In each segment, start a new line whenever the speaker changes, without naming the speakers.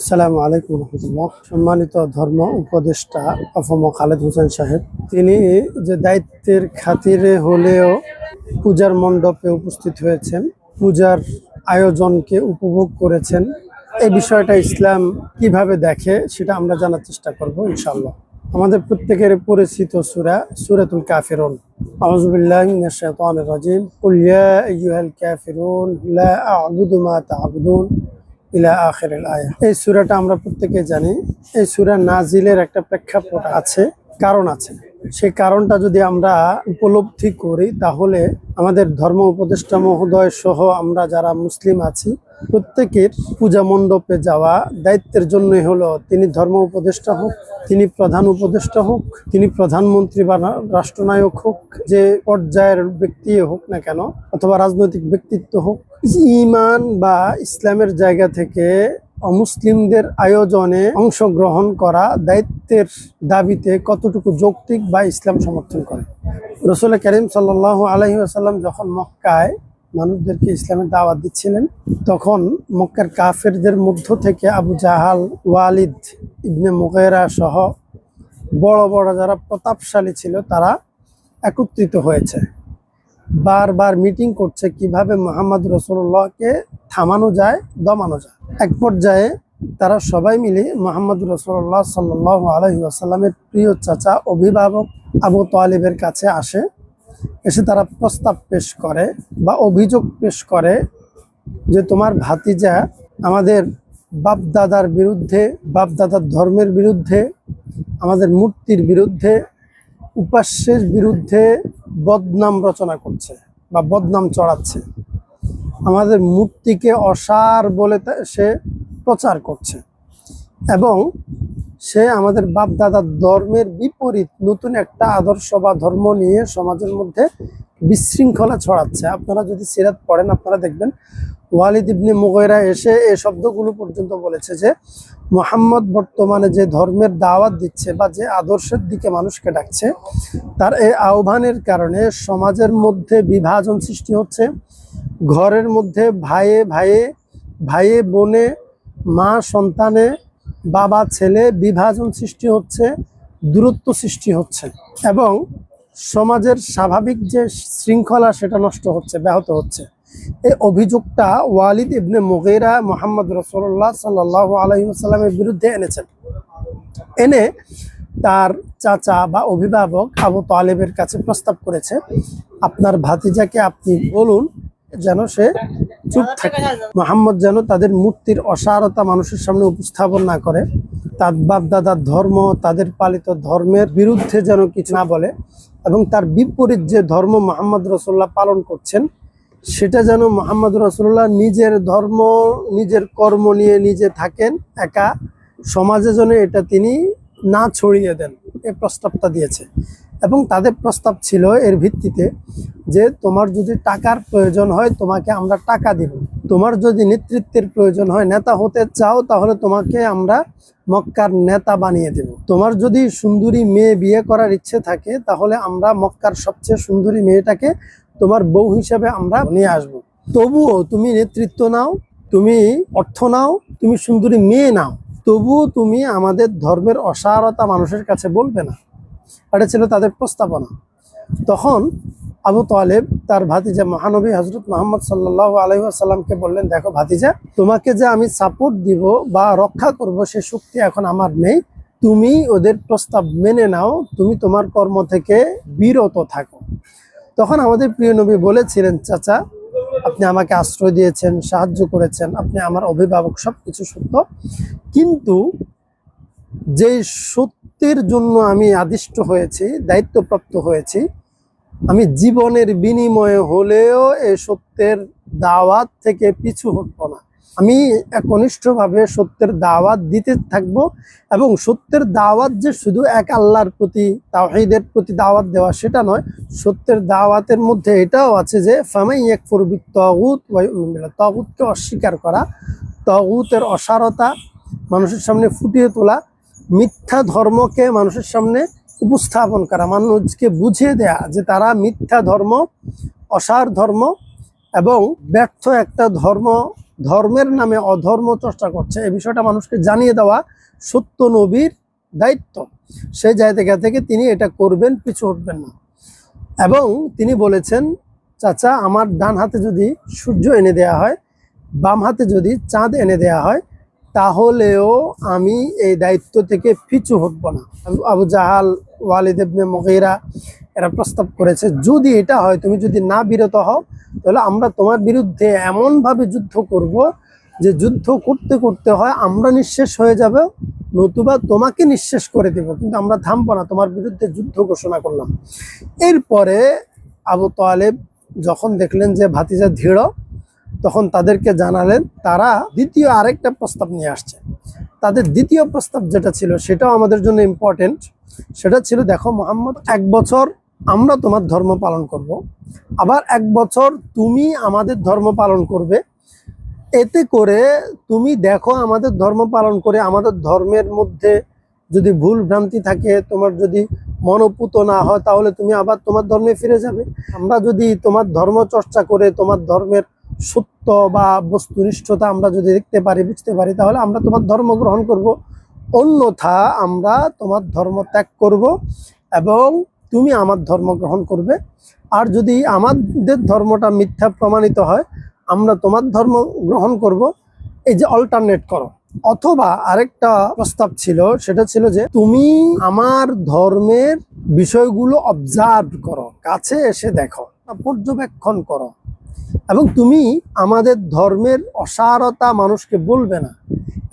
আসসালামু আলাইকুম রহমতুল্লাহ। সম্মানিত ধর্ম উপদেষ্টা আফম খালেদ হোসেন সাহেব, তিনি যে দায়িত্বের খাতিরে হলেও পূজার মণ্ডপে উপস্থিত হয়েছেন, পূজার আয়োজনকে উপভোগ করেছেন, এই বিষয়টা ইসলাম কিভাবে দেখে সেটা আমরা জানার চেষ্টা করব ইনশাআল্লাহ। আমাদের প্রত্যেকের পরিচিত সূরা সূরাতুল কাফিরুন। আউযু বিল্লাহি মিনাশ শাইতানির রাজিম। কুল ইয়া আইয়ুহাল কাফিরুন লা আ'বুদু মা তা'বুদুন ইলা আখিরিল আয়া। এই সূরাটা আমরা প্রত্যেকে জানি। এই সূরা নাজিলের একটা প্রেক্ষাপট আছে, কারণ আছে। সেই কারণটা যদি আমরা উপলব্ধি করি তাহলে আমাদের ধর্ম উপদেষ্টা মহোদয় সহ আমরা যারা মুসলিম আছি প্রত্যেকের পূজা মণ্ডপে যাওয়া দায়িত্বের জন্যই হলো, তিনি ধর্ম উপদেষ্টা হোক, তিনি প্রধান উপদেষ্টা হোক, তিনি প্রধানমন্ত্রী বা রাষ্ট্রনায়ক হোক, যে পর্যায়ের ব্যক্তি হোক না কেন, অথবা রাজনৈতিক ব্যক্তিত্ব হোক, ঈমান বা ইসলামের জায়গা থেকে অমুসলিমদের আয়োজনে অংশগ্রহণ করা দায়িত্বের দাবিতে কতটুকু যৌক্তিক বা ইসলাম সমর্থন করে। রাসূল কারীম সাল্লাল্লাহু আলাইহি ওয়াসাল্লাম যখন মক্কায় মানুষদেরকে ইসলামের দাওয়াত দিচ্ছিলেন, তখন মক্কার কাফেরদের মধ্য থেকে আবু জাহাল, ওয়ালিদ ইবনে মুগীরা সহ বড় বড় যারা প্রতাপশালী ছিল তারা একত্রিত হয়েছে, বারবার মিটিং করছে কিভাবে মুহাম্মদ রাসূলুল্লাহকে থামানো যায়, দমানো যায়। এক পর্যায়ে তারা সবাই মিলে মুহাম্মদ রাসূলুল্লাহ সাল্লাল্লাহু আলাইহি ওয়াসাল্লামের প্রিয় চাচা অভিভাবক আবু তালিবের কাছে আসে। এসে তারা প্রস্তাব পেশ করে বা অভিযোগ পেশ করে যে তোমার ভাতিজা আমাদের বাপদাদার বিরুদ্ধে, বাপদাদার ধর্মের বিরুদ্ধে, আমাদের মূর্তির বিরুদ্ধে, উপাস্যের বিরুদ্ধে বদনাম রচনা করছে বা বদনাম চড়াচ্ছে। আমাদের মূর্তিকে অসার বলে সে প্রচার করছে এবং সে আমাদের বাপদাদার ধর্মের বিপরীত নতুন একটা আদর্শ বা ধর্ম নিয়ে সমাজের মধ্যে বিশৃঙ্খলা ছড়াচ্ছে। আপনারা যদি সিরাত পড়েন আপনারা দেখবেন ওয়ালিদ ইবনে মুগীরা এসে এই শব্দগুলো পর্যন্ত বলেছে যে মুহাম্মদ বর্তমানে যে ধর্মের দাওয়াত দিচ্ছে বা যে আদর্শের দিকে মানুষকে ডাকছে, তার এই আহ্বানের কারণে সমাজের মধ্যে বিভাজন সৃষ্টি হচ্ছে, ঘরের মধ্যে ভাইয়ে ভাইয়ে, ভাইয়ে বোনে, মা সন্তানে, বাবা ছেলে বিভাজন সৃষ্টি হচ্ছে, দূরত্ব সৃষ্টি হচ্ছে এবং সমাজের স্বাভাবিক যে শৃঙ্খলা সেটা নষ্ট হচ্ছে, ব্যাহত হচ্ছে। এই অভিযোগটা ওয়ালিদ ইবনে মুগীরা মুহাম্মদ রাসূলুল্লাহ সাল্লাল্লাহু আলাইহি ওয়াসাল্লামের বিরুদ্ধে এনেছেন। এনে তার চাচা বা অভিভাবক আবু তালেবের কাছে প্রস্তাব করেছে, আপনার ভাতিজাকে আপনি বলুন যেন সে চুপ থাকে, মুহাম্মদ যেন তাদের মূর্তির অসারতা মানুষের সামনে উপস্থাপন না করে, তার বাপদাদার ধর্ম, তাদের পালিত ধর্মের বিরুদ্ধে যেন কিছু না বলে এবং তার বিপরীত যে ধর্ম মুহাম্মদ রাসূলুল্লাহ পালন করছেন সেটা যেন মুহাম্মদ রাসূলুল্লাহ নিজের ধর্ম, নিজের কর্ম নিয়ে নিজে থাকেন, একা, সমাজে যেন এটা তিনি না ছড়িয়ে দেন, এই প্রস্তাবটা দিয়েছে। এবং তাদের প্রস্তাব ছিল এর ভিত্তিতে যে তোমার যদি টাকার প্রয়োজন হয় তোমাকে আমরা টাকা দিব, তোমার যদি নেতৃত্বের প্রয়োজন হয়, নেতা হতে চাও তাহলে তোমাকে আমরা মক্কার নেতা বানিয়ে দেব, তোমার যদি সুন্দরী মেয়ে বিয়ে করার ইচ্ছে থাকে তাহলে আমরা মক্কার সবচেয়ে সুন্দরী মেয়েটাকে তোমার বউ হিসেবে আমরা নিয়ে আসব। তবুও তুমি নেতৃত্ব নাও, তুমি অর্থ নাও, তুমি সুন্দরী মেয়ে নাও, তবুও তুমি আমাদের ধর্মের অসারতা মানুষের কাছে বলবে না। এটা ছিল তাদের প্রস্তাবনা। তখন আবু তালেব তার ভাতিজা মহানবী হযরত মুহাম্মদ সাল্লাল্লাহু আলাইহি ওয়াসাল্লামকে বললেন, দেখো ভাতিজা, তোমাকে যে আমি সাপোর্ট দিব বা রক্ষা করব সে শক্তি এখন আমার নেই, তুমি ওদের প্রস্তাব মেনে নাও, তুমি তোমার কর্ম থেকে বিরত থাকো। তখন আমাদের প্রিয় নবী বলেছিলেন, চাচা আপনি আমাকে আশ্রয় দিয়েছেন, সাহায্য করেছেন, আপনি আমার অভিভাবক, সবকিছু সত্য, কিন্তু যে সত্যের জন্য আমি আদিষ্ট হয়েছি, দায়িত্বপ্রাপ্ত হয়েছি, আমি জীবনের বিনিময়ে হলেও এই সত্যের দাওয়াত থেকে পিছু হটব না। আমি একনিষ্ঠভাবে সত্যের দাওয়াত দিতে থাকব এবং সত্যের দাওয়াত যে শুধু এক আল্লাহর প্রতি, তাওহীদের প্রতি দাওয়াত দেওয়া সেটা নয়, সত্যের দাওয়াতের মধ্যে এটাও আছে যে ফামান ইয়াকফুর বিত-তাগুত ওয়া ইউমিন বিল্লাহ, তাগুতকে অস্বীকার করা, তাগুতের অসারতা মানুষের সামনে ফুটিয়ে তোলা, মিথ্যা ধর্মকে মানুষের সামনে উপস্থাপন করা, মানুষকে বুঝিয়ে দেয়া যে তারা মিথ্যা ধর্ম, অসার ধর্ম এবং ব্যর্থ একটা ধর্ম ধর্মের নামে অধর্ম চর্চা করছে, এই বিষয়টা মানুষকে জানিয়ে দেওয়া সত্য নবীর দায়িত্ব। সেই জায়গা থেকে তিনি এটা করবেন, পিছু উঠবেন না। এবং তিনি বলেছেন, চাচা আমার ডান হাতে যদি সূর্য এনে দেয়া হয়, বাম হাতে যদি চাঁদ এনে দেয়া হয়, তাহলেও আমি এই দায়িত্ব থেকে পিছু হটব না। আবু জাহাল, ওয়ালিদ ইবনে মুগীরা এরা প্রস্তাব করেছে, যদি এটা হয়, তুমি যদি না বিরত হও, তাহলে আমরা তোমার বিরুদ্ধে এমনভাবে যুদ্ধ করব যে যুদ্ধ করতে করতে হয় আমরা নিঃশেষ হয়ে যাব, নতুবা তোমাকে নিঃশেষ করে দেব, কিন্তু আমরা থামবো না, তোমার বিরুদ্ধে যুদ্ধ ঘোষণা করলাম। এরপরে আবু তালেব যখন দেখলেন যে ভাতিজা দৃঢ়, তখন তাদেরকে জানালেন তারা দ্বিতীয় আরেকটা প্রস্তাব নিয়ে আসছে। তাদের দ্বিতীয় প্রস্তাব যেটা ছিল সেটাও আমাদের জন্য ইম্পর্টেন্ট। সেটা ছিল, দেখো মুহাম্মদ, 1 বছর আমরা তোমার ধর্ম পালন করব, আবার 1 বছর তুমি আমাদের ধর্ম পালন করবে। এতে করে তুমি দেখো আমাদের ধর্ম পালন করে আমাদের ধর্মের মধ্যে যদি ভুল ভ্রান্তি থাকে, তোমার যদি মনোপুত না হয়, তাহলে তুমি আবার তোমার ধর্মে ফিরে যাবে। আমরা যদি তোমার ধর্ম চর্চা করে তোমার ধর্মের সত্য বা বস্তুনিষ্ঠতা আমরা যদি দেখতে পারি, বুঝতে পারি, তাহলে আমরা তোমার ধর্ম গ্রহণ করব, অন্যথা আমরা তোমার ধর্ম ত্যাগ করব এবং তুমি আমার ধর্ম গ্রহণ করবে। আর যদি আমাদের ধর্মটা মিথ্যা প্রমাণিত হয়, আমরা তোমার ধর্ম গ্রহণ করব। এই যে অল্টারনেট করো। অথবা আরেকটা প্রস্তাব ছিল, সেটা ছিল যে তুমি আমার ধর্মের বিষয়গুলো অবজার্ভ করো, কাছে এসে দেখো, পর্যবেক্ষণ করো, এবং তুমি আমাদের ধর্মের অসারতা মানুষকে বলবে না,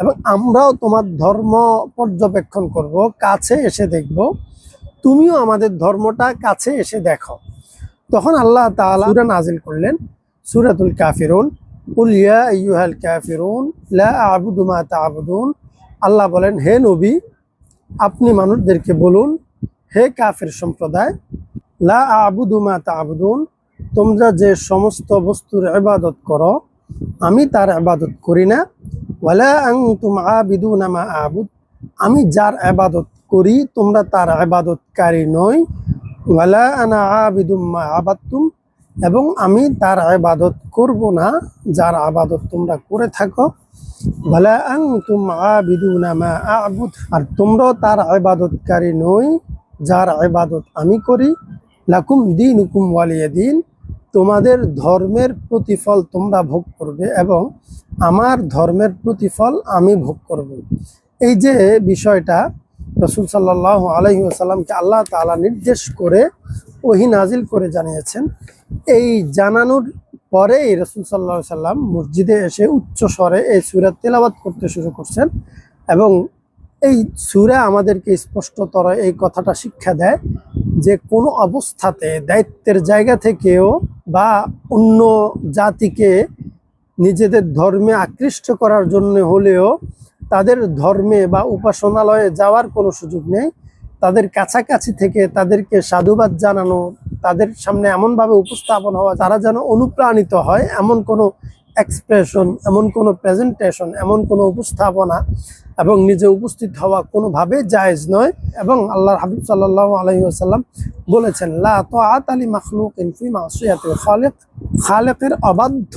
এবং আমরাও তোমার ধর্ম পর্যবেক্ষণ করব, কাছে এসে দেখব, তুমিও আমাদের ধর্মটা কাছে এসে দেখো। তখন আল্লাহ তাআলা সূরা নাজিল করলেন, সূরাতুল কাফিরুন, কুল ইয়া আইয়ুহাল কাফিরুন লা আ'বুদু মা তা'বুদুন। আল্লাহ বলেন, হে নবী, আপনি মানুষদেরকে বলুন, হে কাফির সম্প্রদায়, লা আ'বুদু মা তা'বুদুন, তোমরা যে সমস্ত বস্তুর ইবাদত করো আমি তার ইবাদত করি না, ওয়ালা আনতুম আবিদুনা মা আ'বুদ, আমি যার ইবাদত করি তোমরা তার ইবাদতকারী নই, ওয়ালা আনা আবিদুম মা আবাদতুম, এবং আমি তার ইবাদত করব না যার ইবাদত তোমরা করে থাকো, ওয়ালা আনতুম আবিদুনা মা আ'বুদ, আর তোমরাও তার ইবাদতকারী নই যার ইবাদত আমি করি, লাকুম দীনুকুম ওয়ালিয়া দীন, তোমাদের ধর্মের প্রতিফল তোমরা ভোগ করবে এবং আমার ধর্মের প্রতিফল আমি ভোগ করব। এই যে বিষয়টা রাসূল সাল্লাল্লাহু আলাইহি ওয়াসাল্লামকে আল্লাহ তাআলা নির্দেশ করে ওহী নাজিল করে জানিয়েছেন। এই জানানোর পরে রাসূল সাল্লাল্লাহু আলাইহি ওয়াসাল্লাম মসজিদে এসে উচ্চ স্বরে এই সূরা তেলাওয়াত করতে শুরু করছেন, এবং এই সূরা আমাদেরকে স্পষ্টতর এই কথাটা শিক্ষা দেয় যে কোনো অবস্থাতে দায়িত্বের জায়গা থেকেও বা অন্য জাতিকে নিজেদের ধর্মে আকৃষ্ট করার জন্য হলেও তাদের ধর্মে বা উপাসনালয়ে যাওয়ার কোনো সুযোগ নেই। তাদের কাছাকাছি থেকে তাদেরকে সাধুবাদ জানানো, তাদের সামনে এমনভাবে উপস্থাপন হওয়া তারা যেন অনুপ্রাণিত হয়, এমন কোনো এক্সপ্রেশন, এমন কোনো প্রেজেন্টেশন, এমন কোনো উপস্থাপনা এবং নিজে উপস্থিত হওয়া কোনোভাবে জায়েজ নয়। এবং আল্লাহর হাবিব সাল্লাল্লাহু আলাইহি ওয়াসাল্লাম বলেছেন, লা তাআতা লি মাখলুকিন ফি মাসিয়াতিল খালিক, খালেকের অবাধ্য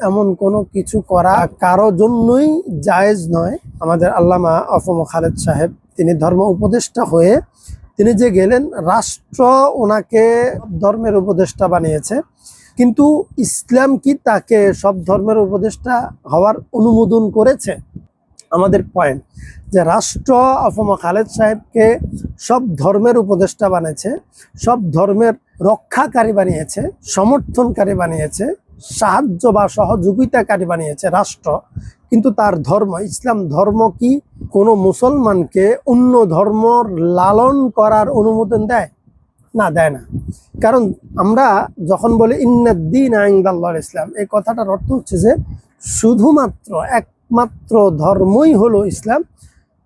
এমন কোনো কিছু করা কারো জন্যই জায়েজ নয়। আমাদের আল্লামা অফম খালেদ সাহেব, তিনি ধর্ম উপদেষ্টা হয়ে তিনি যে গেলেন, রাষ্ট্র ওনাকে ধর্মের উপদেষ্টা বানিয়েছে, কিন্তু ইসলাম কি তাকে সব ধর্মের উপদেষ্টা হওয়ার অনুমোদন করেছে? আমাদের পয়েন্ট যে রাষ্ট্র অফম খালেদ সাহেবকে সব ধর্মের উপদেষ্টা বানিয়েছে, সব ধর্মের রক্ষাকারী বানিয়েছে, সমর্থনকারী বানিয়েছে, সাহায্য বা সহযোগিতাকারী বানিয়েছে রাষ্ট্র, কিন্তু তার ধর্ম ইসলাম ধর্ম কি কোনো মুসলমানকে অন্য ধর্ম লালন করার অনুমোদন দেয়? না, দেয় না। কারণ আমরা যখন বলি ইন্নাদ-দীনা ইনদাল্লাহিল ইসলাম, এই কথাটার অর্থ হচ্ছে যে শুধুমাত্র একমাত্র ধর্মই হলো ইসলাম।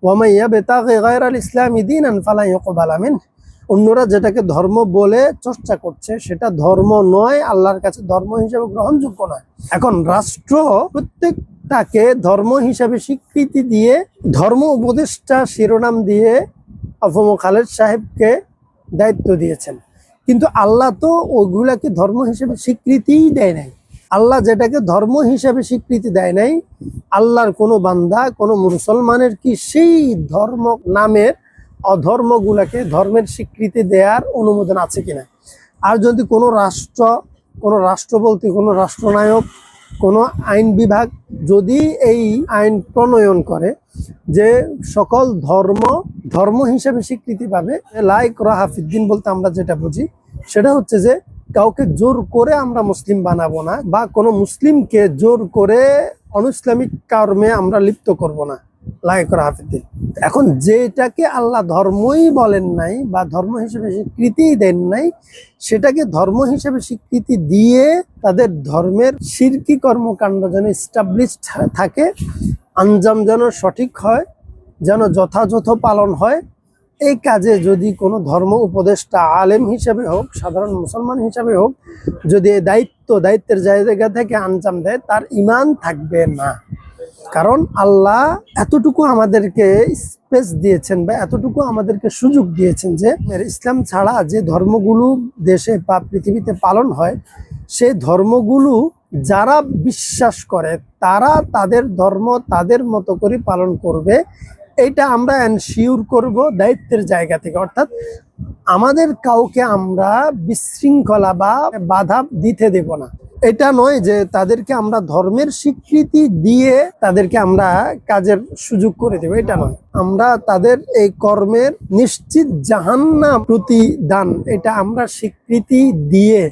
ওয়া মান ইয়াবতাগি গায়রাল ইসলামি দীনান ফালা ইউকবালা মিনহু, অন্যরা যেটাকে ধর্ম বলে চর্চা করছে সেটা ধর্ম নয়, আল্লাহর কাছে ধর্ম হিসেবে গ্রহণযোগ্য নয়। এখন রাষ্ট্র প্রত্যেকটাকে ধর্ম হিসেবে স্বীকৃতি দিয়ে ধর্ম উপদেষ্টা শিরোনাম দিয়ে অফম খালেদ সাহেবকে দায়িত্ব দিয়েছেন, কিন্তু আল্লাহ তো ওগুলাকে ধর্ম হিসেবে স্বীকৃতিই দেয় নাই। আল্লাহ যেটাকে ধর্ম হিসেবে স্বীকৃতি দেয় নাই, আল্লাহর কোনো বান্দা কোনো মুসলমানের কি সেই ধর্ম নামের অধর্মগুলাকে ধর্মের স্বীকৃতি দেওয়ার অনুমোদন আছে কিনা। আর যদি কোনো রাষ্ট্র বলতে কোনো রাষ্ট্রনায়ক, কোনো আইন বিভাগ যদি এই আইন প্রণয়ন করে যে সকল ধর্ম হিসেবে স্বীকৃতি পাবে, লা ইকরাহা ফিদ্দিন বলতে আমরা যেটা বুঝি সেটা হচ্ছে যে কাউকে জোর করে আমরা মুসলিম বানাবো না, বা কোনো মুসলিমকে জোর করে অনইসলামিক কর্মে আমরা লিপ্ত করব না, লা ইকরাহা ফিদ্দিন। এখন যেটাকে আল্লাহ ধর্মই বলেন নাই বা ধর্ম হিসেবে স্বীকৃতি দেন নাই, সেটাকে ধর্ম হিসেবে স্বীকৃতি দিয়ে তাদের ধর্মের শিরকি কর্মকাণ্ড যেন এস্টাবলিশড থাকে, আঞ্জাম যেন সঠিক হয়, যেন যথাযথ পালন হয়, এই কাজে যদি কোনো ধর্ম উপদেষ্টা আলেম হিসেবে হোক, সাধারণ মুসলমান হিসেবে হোক, যদি দায়িত্বের জায়গা থেকে আঞ্জাম দেয়, তার ঈমান থাকবে না। কারণ আল্লাহ এতটুকু আমাদেরকে স্পেস দিয়েছেন বা এতটুকু আমাদেরকে সুযোগ দিয়েছেন যে ইসলাম ছাড়া যে ধর্মগুলো দেশে বা পৃথিবীতে পালন হয়, সেই ধর্মগুলো যারা বিশ্বাস করে তারা তাদের ধর্ম তাদের মতো করে পালন করবে, এটা আমরা এনশিওর করব দায়িত্বের জায়গা থেকে। অর্থাৎ আমাদের কাউকে আমরা বিশৃঙ্খলা বা বাধা দিতে দেব না। এটা নয় যে তাদেরকে আমরা ধর্মের স্বীকৃতি দিয়ে তাদেরকে আমরা কাজের সুযোগ করে দেব, এটা নয়। আমরা তাদের এই কর্মের নিশ্চিত জাহান্নাম প্রতিদান এটা আমরা স্বীকৃতি দিয়ে,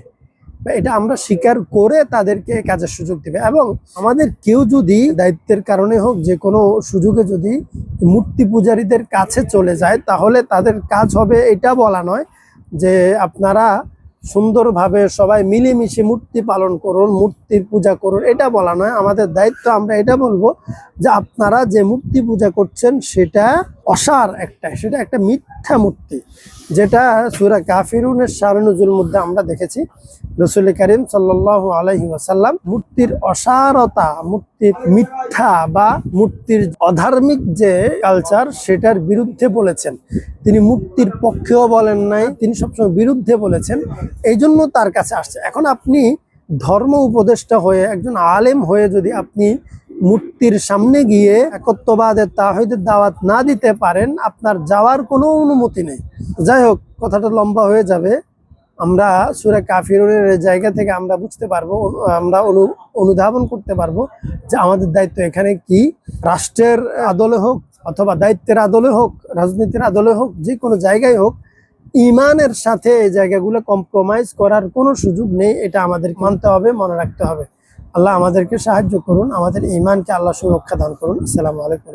এটা আমরা স্বীকার করে তাদেরকে কাজের সুযোগ দেবে। এবং আমাদের কেউ যদি দায়িত্বের কারণে হোক, যে কোনো সুযোগে যদি মূর্তি পূজারীদের কাছে চলে যায়, তাহলে তাদের কাজ হবে এটা বলা নয় যে আপনারা সুন্দরভাবে সবাই মিলেমিশে মূর্তি পালন করুন, মূর্তির পূজা করুন, এটা বলা নয়। আমাদের দায়িত্ব আমরা এটা বলবো যে আপনারা যে মূর্তি পূজা করছেন সেটা অসার সেটা একটা মিথ্যা মূর্তি, যেটা সূরা কাফিরুনের শানে নুজুল মধ্যে আমরা দেখেছি রাসূল কারীম সাল্লাল্লাহু আলাইহি ওয়াসাল্লাম মূর্তির অসারতা, মূর্তির মিথ্যা বা মূর্তির অধার্মিক যে কালচার সেটার বিরুদ্ধে বলেছেন। তিনি মূর্তির পক্ষেও বলেন নাই, তিনি সবসময় বিরুদ্ধে বলেছেন। এই জন্য তার কাছে আসছে। এখন আপনি ধর্ম উপদেষ্টা হয়ে, একজন আলেম হয়ে যদি আপনি মূর্তির সামনে গিয়ে একত্ববাদের তাওহীদের দাওয়াত না দিতে পারেন, আপনার যাওয়ার কোনো অনুমতি নেই। যাই হোক, কথাটা লম্বা হয়ে যাবে। আমরা সূরা কাফিরুনের জায়গা থেকে আমরা বুঝতে পারবো, আমরা অনুধাবন করতে পারবো যে আমাদের দায়িত্ব এখানে কি। রাষ্ট্রের আদলে হোক অথবা দায়িত্বের আদলে হোক, রাজনীতির আদলে হোক, যে কোনো জায়গায় হোক, ইমানের সাথে এই জায়গাগুলো কম্প্রোমাইজ করার কোনো সুযোগ নেই। এটা আমাদের মানতে হবে, মনে রাখতে হবে। আল্লাহ আমাদেরকে সাহায্য করুন, আমাদের ইমানকে আল্লাহ সুরক্ষা দান করুন। আসসালামু আলাইকুম।